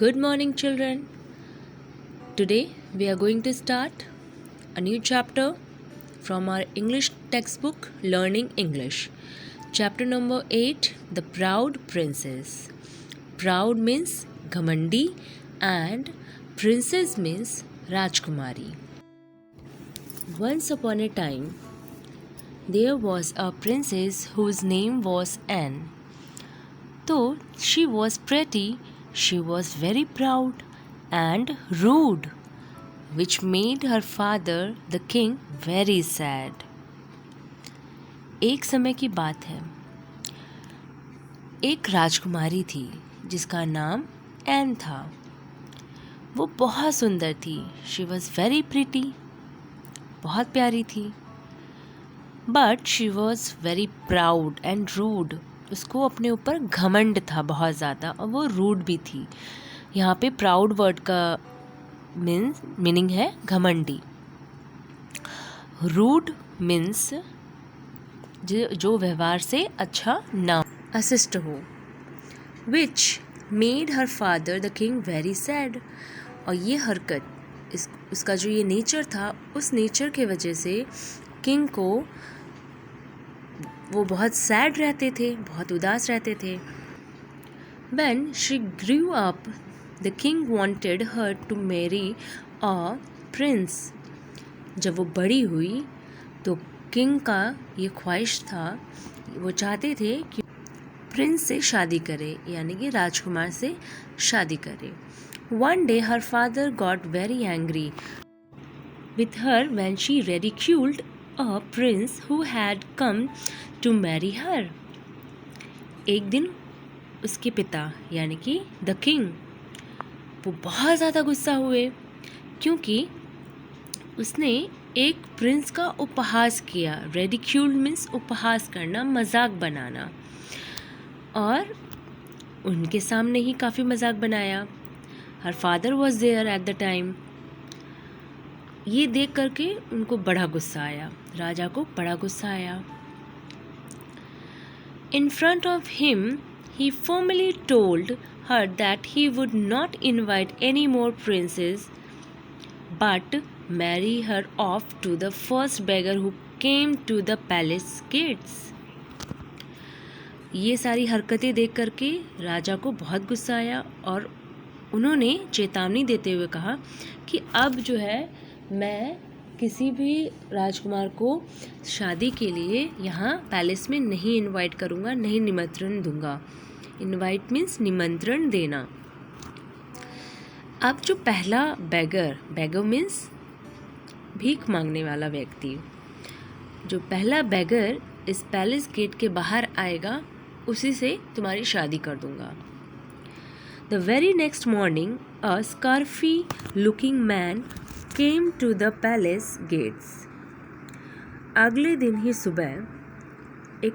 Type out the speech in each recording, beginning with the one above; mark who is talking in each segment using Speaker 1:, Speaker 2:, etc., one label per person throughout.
Speaker 1: Good morning, children. Today we are going to start a new chapter from our English textbook Learning English. Chapter number 8, The Proud Princess. Proud means Ghamandi and princess means Rajkumari. Once upon a time, there was a princess whose name was Anne. Though she was pretty, she was very proud and rude, which made her father, the king, very sad. एक समय की बात है, एक राजकुमारी थी जिसका नाम N था। वो बहुत सुंदर थी। शी वॉज वेरी प्रिटी, बहुत प्यारी थी। But she was very proud and rude. उसको अपने ऊपर घमंड था बहुत ज़्यादा, और वो रूड भी थी। यहाँ पे प्राउड वर्ड का मीनिंग है घमंडी। रूड मीन्स जो व्यवहार से अच्छा ना, अशिष्ट हो। Which made her father the king very sad. और ये हरकत, उसका जो ये नेचर था, उस नेचर के वजह से किंग को वो बहुत सैड रहते थे, बहुत उदास रहते थे। When she grew up, the king wanted her to marry a prince. जब वो बड़ी हुई तो किंग का ये ख्वाहिश था, वो चाहते थे कि प्रिंस से शादी करे, यानी कि राजकुमार से शादी करे। One day her father got very angry with her when she ridiculed a prince who had come to marry her. एक दिन उसके पिता यानी कि द किंग, वो बहुत ज़्यादा गुस्सा हुए क्योंकि उसने एक प्रिंस का उपहास किया। रेडिक्यूल मीन्स उपहास करना, मजाक बनाना, और उनके सामने ही काफ़ी मजाक बनाया। Her father was there at the time. ये देख करके उनको बड़ा गुस्सा आया, राजा को बड़ा गुस्सा आया। In front of him, he formally told her that he would not invite any more princes, but marry her off to the first beggar who came to the palace gates. ये सारी हरकतें देख करके राजा को बहुत गुस्सा आया और उन्होंने चेतावनी देते हुए कहा कि अब जो है मैं किसी भी राजकुमार को शादी के लिए यहाँ पैलेस में नहीं इनवाइट करूँगा, नहीं निमंत्रण दूंगा। इनवाइट मीन्स निमंत्रण देना। अब जो पहला बैगर मीन्स भीख मांगने वाला व्यक्ति, जो पहला बैगर इस पैलेस गेट के बाहर आएगा, उसी से तुम्हारी शादी कर दूंगा। The very next morning, a scruffy-looking man came to the palace gates. अगले दिन ही सुबह एक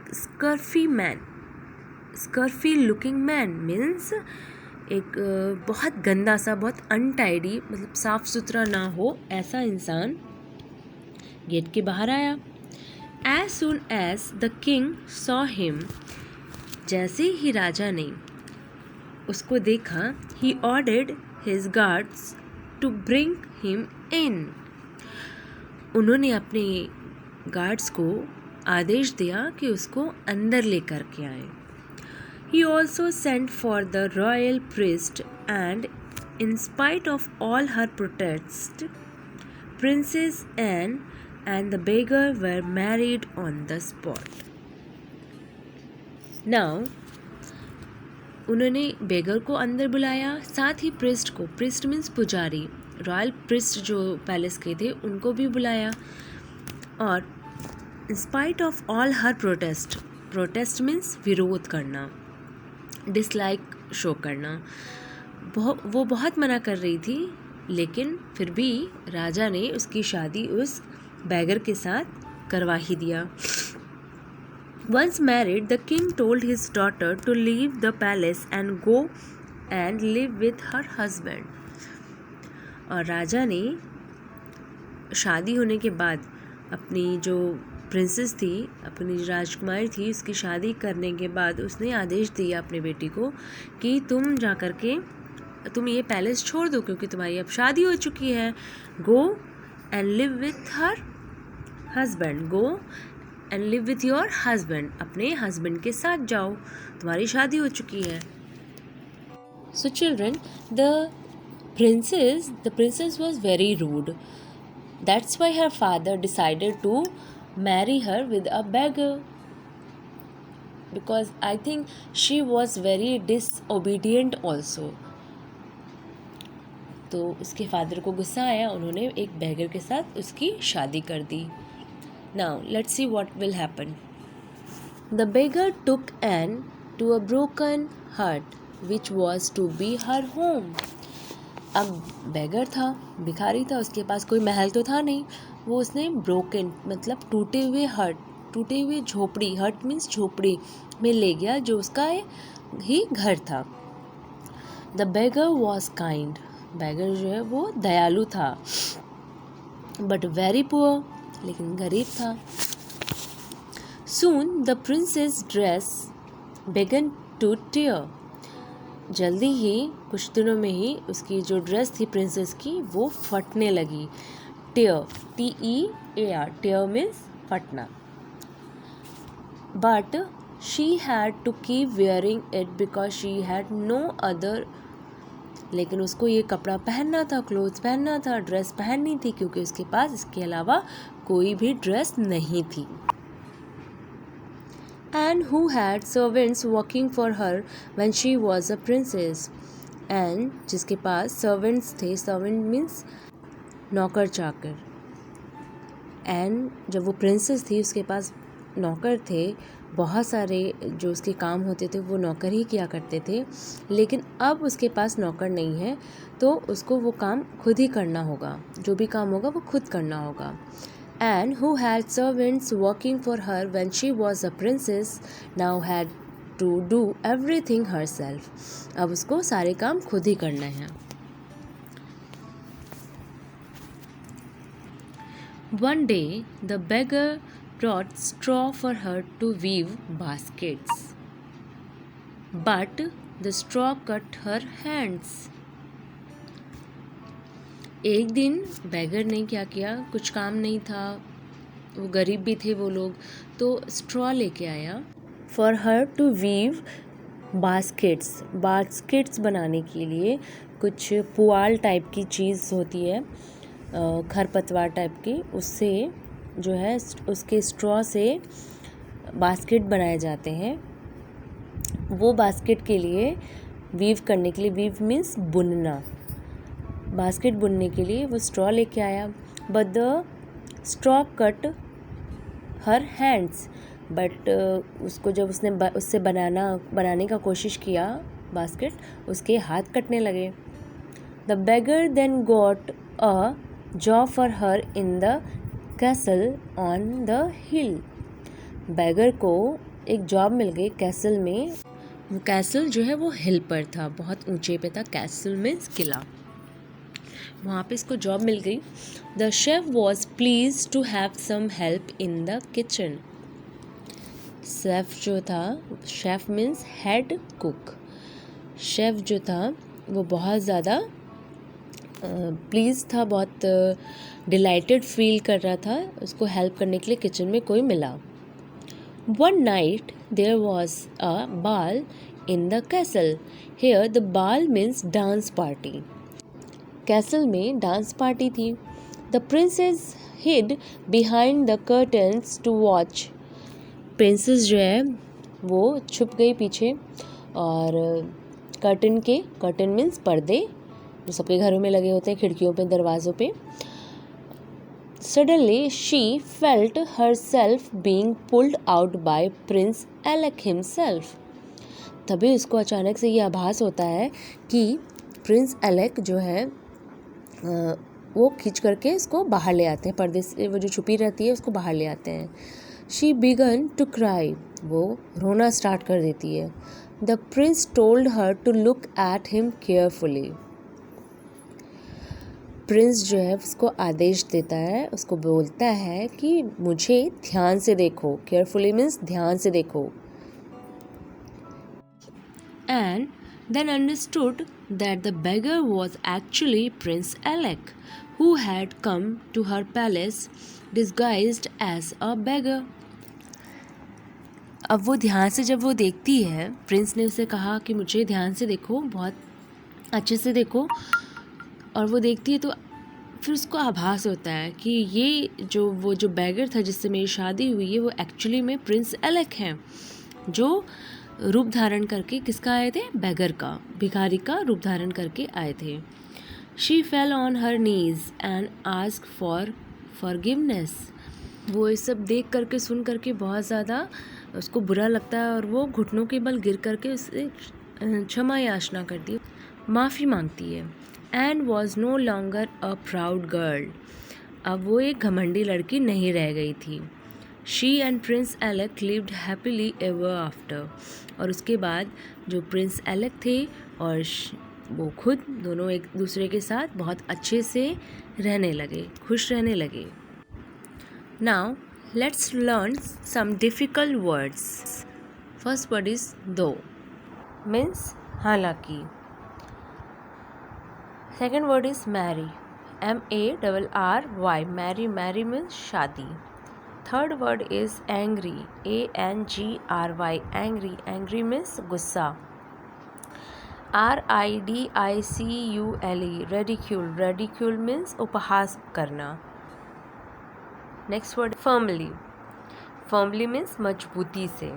Speaker 1: स्कर्फी लुकिंग मैन मीन्स एक बहुत गंदा सा, बहुत अनटाइडी, मतलब साफ सुथरा ना हो ऐसा इंसान गेट के बाहर आया। As soon as the king saw him, जैसे ही राजा ने उसको देखा, he ordered his guards to bring him in. उन्होंने अपने गार्ड्स को आदेश दिया कि उसको अंदर लेकर के आए। He also sent for the royal priest, and in spite of all her protests, Princess Anne and the beggar were married on the spot. Now, उन्होंने बेगर को अंदर बुलाया, साथ ही प्रिस्ट को, प्रिस्ट मीन्स पुजारी, रॉयल प्रिस्ट जो पैलेस के थे उनको भी बुलाया। और in spite of all her protest means विरोध करना, डिसलाइक शो करना, वो बहुत मना कर रही थी, लेकिन फिर भी राजा ने उसकी शादी उस बैगर के साथ करवा ही दिया। Once married, the king told his daughter to leave the palace and go and live with her husband. और राजा ने शादी होने के बाद अपनी जो प्रिंसेस थी, अपनी राजकुमारी थी, उसकी शादी करने के बाद उसने आदेश दिया अपने बेटी को कि तुम जा कर के तुम ये पैलेस छोड़ दो क्योंकि तुम्हारी अब शादी हो चुकी है। Go and live with her husband, go and live with your husband, अपने हस्बैंड के साथ जाओ, तुम्हारी शादी हो चुकी है। So children, the princess was very rude. That's why her father decided to marry her with a beggar, because I think she was very disobedient also. तो उसके फादर को गुस्सा आया, उन्होंने एक बैगर के साथ उसकी शादी कर दी। Now let's see what will happen. The beggar took Anne to a broken hut which was to be her home. अब बैगर था, भिखारी था, उसके पास कोई महल तो था नहीं, वो उसने ब्रोकन मतलब टूटे हुए झोपड़ी, हट मीन्स झोपड़ी में ले गया जो उसका ही घर था। The beggar was kind, beggar जो है वो दयालु था, बट वेरी पुअर, लेकिन गरीब था। Soon the princess dress began to tear. जल्दी ही, कुछ दिनों में ही उसकी जो ड्रेस थी प्रिंसेस की वो फटने लगी। टेयर, TEAR, टेयर मीन्स फटना। But she had to keep wearing it because she had no other, लेकिन उसको ये कपड़ा पहनना था, क्लोथ्स पहनना था, ड्रेस पहननी थी, क्योंकि उसके पास इसके अलावा कोई भी ड्रेस नहीं थी। And who had servants working for her when she was a princess, and जिसके पास servants थे, servant means नौकर चाकर, and जब वो princess थी उसके पास नौकर थे, बहुत सारे जो उसके काम होते थे वो नौकर ही किया करते थे, लेकिन अब उसके पास नौकर नहीं है तो उसको वो काम खुद ही करना होगा, जो भी काम होगा वो खुद करना होगा। And who had servants working for her when she was a princess now had to do everything herself. अब उसको सारे काम खुद ही करना है। One day the beggar brought straw for her to weave baskets, but the straw cut her hands. एक दिन bagger ने क्या किया, कुछ काम नहीं था, वो गरीब भी थे वो लोग, तो स्ट्रॉ लेके आया for her to weave baskets बनाने के लिए। कुछ पुआल टाइप की चीज़ होती है, खरपतवार टाइप की, उससे जो है उसके स्ट्रॉ से बास्केट बनाए जाते हैं। वो बास्केट के लिए वीव करने के लिए, वीव मीन्स बुनना, बास्केट बुनने के लिए वो स्ट्रॉ लेके आया। But the straw cut her hands, but उसको जब उसने उससे बनाने का कोशिश किया बास्केट, उसके हाथ कटने लगे। The beggar then got a job for her in the castle on the hill. Beggar को एक जॉब मिल गई कैसल में। वो कैसल जो है वो हिल पर था, बहुत ऊंचे पे था, कैसल मीन्स किला, वहाँ पे इसको जॉब मिल गई। The chef was pleased to have some help in the kitchen. Chef जो था, chef means head cook, chef जो था वो बहुत ज़्यादा प्लीज़ था, बहुत डिलाइटेड फील कर रहा था, उसको हेल्प करने के लिए किचन में कोई मिला। One night there was a ball in the castle. Here the ball means dance party, castle में डांस पार्टी थी। The princess hid behind the curtains to watch. Princess जो है वो छुप गई पीछे, और कर्टन मीन्स पर्दे जो सबके घरों में लगे होते हैं, खिड़कियों पे, दरवाज़ों पे। Suddenly she felt herself being pulled out by prince Alec himself. तभी उसको अचानक से ये आभास होता है कि प्रिंस एलेक जो है वो खींच करके इसको बाहर ले आते हैं, पर्दे से वो जो छुपी रहती है उसको बाहर ले आते हैं। शी बिगन टू क्राई, वो रोना स्टार्ट कर देती है। The prince told her to look at him carefully. Prince जो है उसको आदेश देता है, उसको बोलता है कि मुझे ध्यान से देखो, केयरफुली मीन्स ध्यान से देखो। And then understood that the beggar was actually Prince Alec, who had come to her palace disguised as a beggar. अब वो ध्यान से जब वो देखती है, प्रिंस ने उसे कहा कि मुझे ध्यान से देखो, बहुत अच्छे से देखो, और वो देखती है तो फिर उसको आभास होता है कि ये जो बैगर था जिससे मेरी शादी हुई है वो एक्चुअली में प्रिंस एलेक हैं, जो रूप धारण करके किसका आए थे? बैगर का, भिखारी का रूप धारण करके आए थे. She fell on her knees and ask for forgiveness. वो ये सब देख करके सुन करके बहुत ज़्यादा उसको बुरा लगता है और वो घुटनों के बल गिर करके उससे क्षमा याचना करती है, माफ़ी मांगती है. And was no longer a proud girl. अब वो एक घमंडी लड़की नहीं रह गई थी. She and prince Alec lived happily ever after. और उसके बाद जो प्रिंस एलेक थे और वो खुद दोनों एक दूसरे के साथ बहुत अच्छे से रहने लगे, खुश रहने लगे. Now let's learn some difficult words. First word is though, means हालांकि. Second word is marry, MARRY, marry means शादी. Third word is angry, ANGRY, angry means गुस्सा. RIDICULE, रेडिक्यूल मीन्स उपहास करना. नेक्स्ट वर्ड फर्मली मीन्स मजबूती से.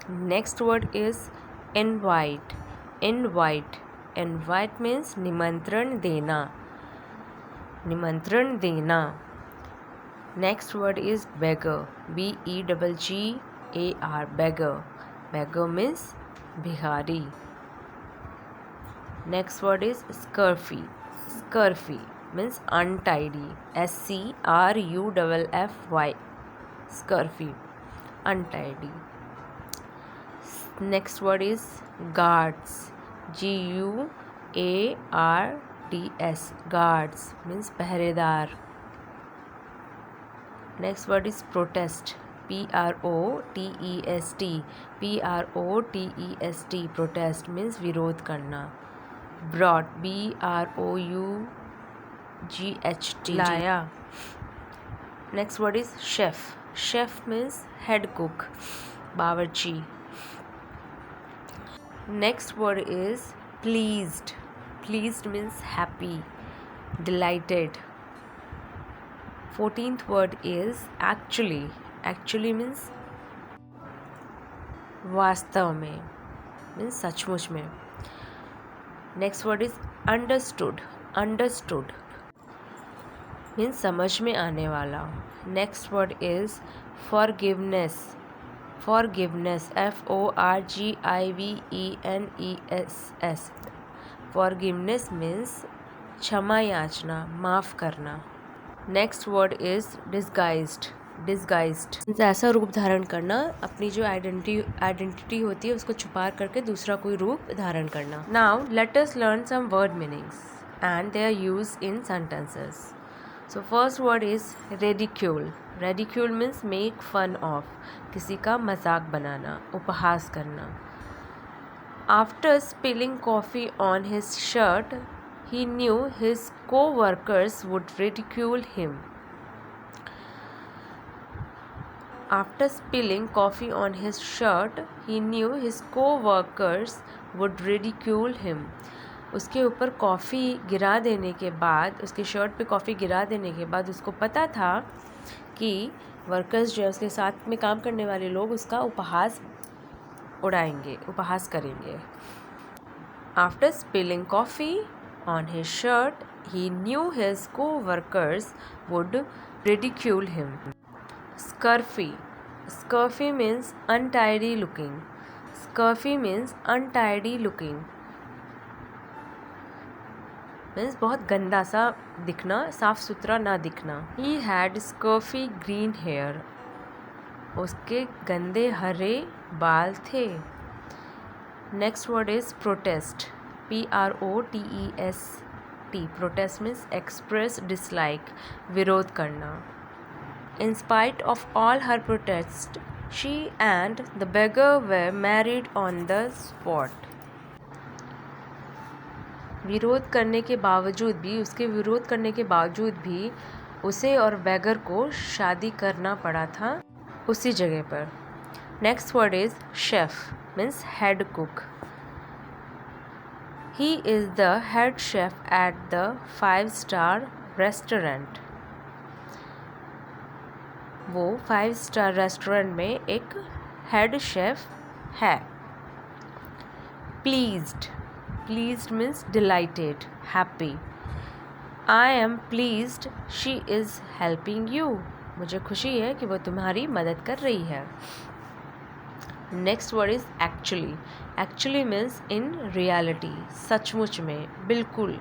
Speaker 1: Next word is invite means निमंत्रण देना. Next word is beggar, BEGGAR, beggar means भिखारी. नेक्स्ट वर्ड इज़ scurfy means untidy, SCRUFFY, scurfy, untidy. Next word is guards, GUARDS, guards means पहरेदार. Next word is protest, PROTEST, protest means विरोध करना. brought, BROUGHT, लाया. Next word is chef means head cook, बावर्ची. Next word is pleased means happy, delighted. 14th word is actually means वास्तव में, means सचमुच में. Next word is understood means समझ में आने वाला. Next word is forgiveness, FORGIVENESS, forgiveness means क्षमा याचना, माफ़ करना. Next word is disguised ऐसा रूप धारण करना, अपनी जो आइडेंटिटी होती है उसको छुपा करके दूसरा कोई रूप धारण करना. Now let us learn some word meanings and their use in sentences. So first word is ridicule means make fun of, किसी का मजाक बनाना, उपहास करना. After spilling coffee on his shirt, he knew his co-workers would ridicule him. After spilling coffee on his shirt, he knew his co-workers would ridicule him. उसके ऊपर coffee गिरा देने के बाद, उसके शर्ट पे कॉफ़ी गिरा देने के बाद उसको पता था कि वर्कर्स जो है उसके साथ में काम करने वाले लोग उसका उपहास करेंगे. After spilling coffee on his shirt, he knew his co-workers would ridicule him. Scurfy means untidy looking. Means बहुत गंदा सा दिखना, साफ सुथरा ना दिखना. He had scurfy green hair, उसके गंदे हरे बाल थे. Next word is protest, PROTEST, protest means express dislike, विरोध करना. In spite of all her protests, she and the beggar were married on the spot. विरोध करने के बावजूद भी, उसके विरोध करने के बावजूद भी उसे और बैगर को शादी करना पड़ा था उसी जगह पर। Next word is chef means head cook. He is the head chef at the five-star restaurant. वो 5-स्टार रेस्टोरेंट में एक हेड शेफ है। Pleased, pleased means dilated, happy. I am pleased she is helping you. मुझे खुशी है कि वो तुम्हारी मदद कर रही है। Next word is actually. Actually means in reality, सचमुच में, बिल्कुल।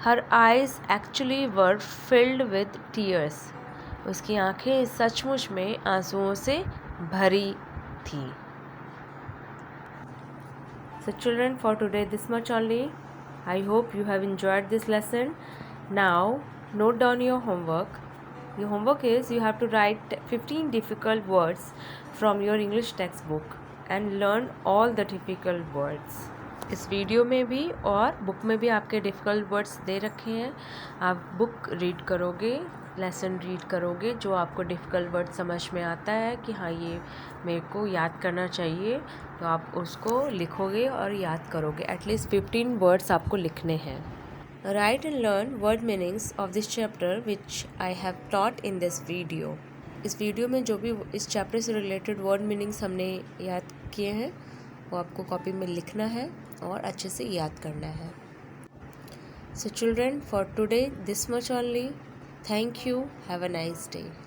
Speaker 1: हर eyes actually were filled with tears. उसकी आंखें सचमुच में आंसुओं से भरी थी। So children, for today this much only. I hope you have enjoyed this lesson. Now note down your homework. Your homework is you have to write 15 difficult words from your English textbook and learn all the difficult words. इस video में भी और book में भी आपके difficult words दे रखे हैं। आप बुक रीड करोगे, लेसन रीड करोगे, जो आपको डिफ़िकल्ट वर्ड समझ में आता है कि हाँ ये मेरे को याद करना चाहिए, तो आप उसको लिखोगे और याद करोगे। एटलीस्ट 15 वर्ड्स आपको लिखने हैं। Right and learn word meanings of this chapter which I have taught in this video. इस वीडियो में जो भी इस चैप्टर से रिलेटेड वर्ड मीनिंग्स हमने याद किए हैं वो आपको कॉपी में लिखना है और अच्छे से याद करना है। So children, for today this much only. Thank you. Have a nice day.